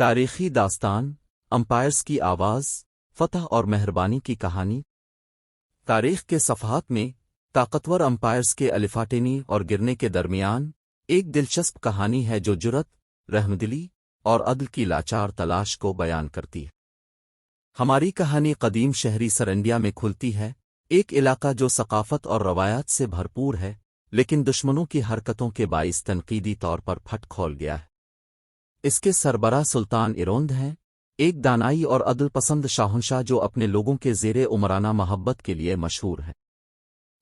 तारीखी दास्तान, अंपायर्स की आवाज़, फतह और मेहरबानी की कहानी। तारीख के सफ़हात में ताकतवर अंपायर्स के अलिफाटेनी और गिरने के दरमियान एक दिलचस्प कहानी है जो जुर्रत, रहमदिली और अदल की लाचार तलाश को बयान करती है। हमारी कहानी कदीम शहरी सरंडिया में खुलती है, एक इलाका जो सकाफत और रवायात से भरपूर है, लेकिन दुश्मनों की हरकतों के बाइस तनकीदी तौर पर फट खोल गया है। इसके सरबराह सुल्तान इरोंद हैं, एक दानाई और अदल पसंद शाहनशाह जो अपने लोगों के ज़ेरे उमराना मोहब्बत के लिए मशहूर है।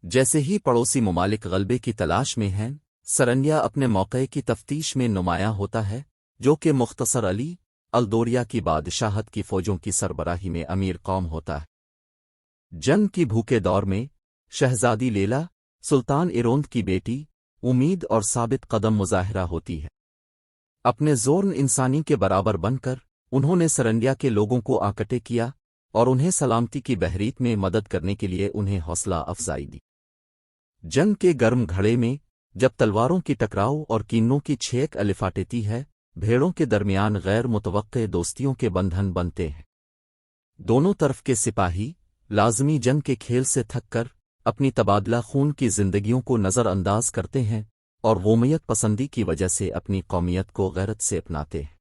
जैसे ही पड़ोसी ममालिक गलबे की तलाश में हैं, सरंडिया अपने मौक़े की तफ्तीश में नुमायां होता है, जो कि मुख्तसर अली अल-दौरिया की बादशाहत की फ़ौजों की सरबराही में अमीर कौम होता है। जंग की भूखे दौर में शहजादी लैला, सुल्तान इरोंद की बेटी, उम्मीद और साबित कदम मुज़ाहिरा होती है। अपने ज़ोर्न इंसानी के बराबर बनकर उन्होंने सरंडिया के लोगों को आकटे किया और उन्हें सलामती की बहरीत में मदद करने के लिए उन्हें हौसला अफजाई दी। जंग के गर्म घड़े में जब तलवारों की टकराव और कीनों की छेक अलिफाटेती है, भेड़ों के दरमियान गैर मुतवक्के दोस्तियों के बंधन बनते हैं। दोनों तरफ के सिपाही लाजमी जंग के खेल से थककर अपनी तबादला खून की जिंदगियों को नज़रअंदाज करते हैं और वोमियत पसंदी की वजह से अपनी कौमियत को गैरत से अपनाते हैं।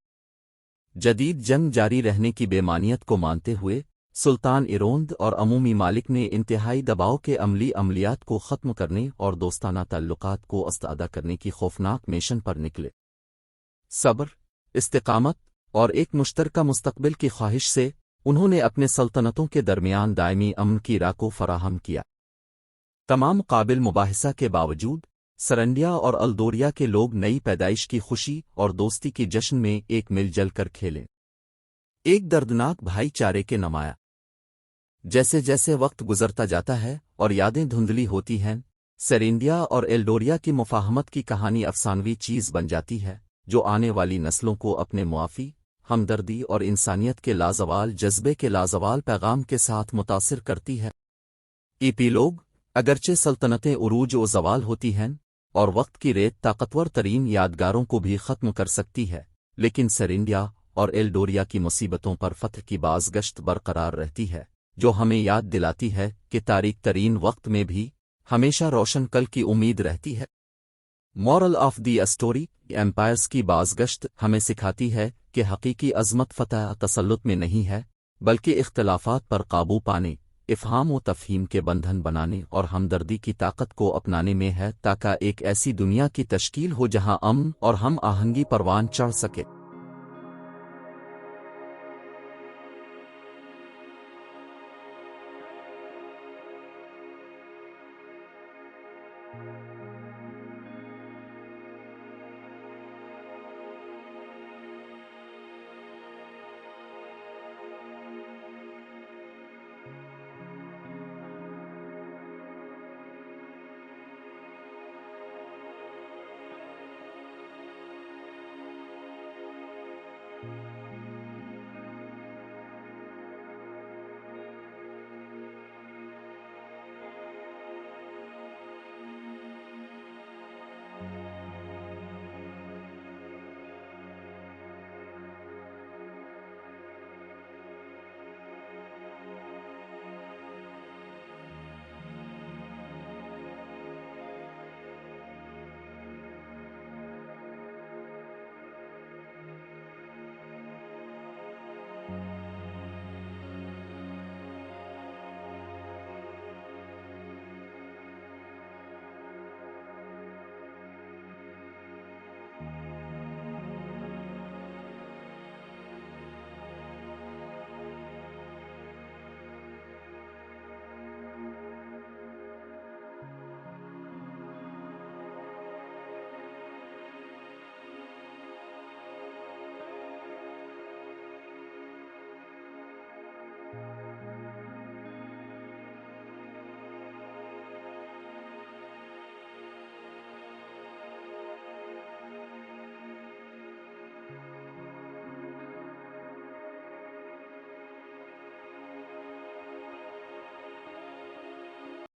जदीद जंग जारी रहने की बेमानियत को मानते हुए सुल्तान इरोंद और अमूमी मालिक ने इंतहाई दबाव के अमलियात को ख़त्म करने और दोस्ताना ताल्लुकात को अस्तादा करने की खौफनाक मिशन पर निकले। सब्र, इस्तिकामत और एक मुश्तरका मुस्तकबिल की ख्वाहिश से उन्होंने अपने सल्तनतों के दरमियान दायमी अमन की राह को फराहम किया। तमाम काबिल मुबाहिसा के बावजूद सरंडिया और अल-दौरिया के लोग नई पैदाइश की खुशी और दोस्ती की जश्न में एक मिलजल कर खेले, एक दर्दनाक भाईचारे के नमाया। जैसे जैसे वक्त गुजरता जाता है और यादें धुंधली होती हैं, सरंडिया और एल-दौरिया की मुफाहमत की कहानी अफसानवी चीज़ बन जाती है, जो आने वाली नस्लों को अपने मुआफ़ी, हमदर्दी और इंसानियत के लाजवाल जज्बे के लाजवाल पैगाम के साथ मुतासिर करती है। एपीलोग, अगरचे सल्तनतें उरूज व ज़वाल होती हैं और वक्त की रेत ताकतवर तरीन यादगारों को भी ख़त्म कर सकती है, लेकिन सरंडिया और एल-दौरिया की मुसीबतों पर फतह की बाज़गश्त बरकरार रहती है, जो हमें याद दिलाती है कि तारीक तरीन वक्त में भी हमेशा रोशन कल की उम्मीद रहती है। Moral of the story, empires की बाज़गश्त हमें सिखाती है कि हकीकी अज़मत फ़तह तसल्लुत में नहीं है, बल्कि इख्तिलाफ़ात पर काबू पाने, इफ़हाम व तफ़हीम के बंधन बनाने और हमदर्दी की ताकत को अपनाने में है, ताकि एक ऐसी दुनिया की तश्कील हो जहां अमन और हम आहंगी परवान चढ़ सके।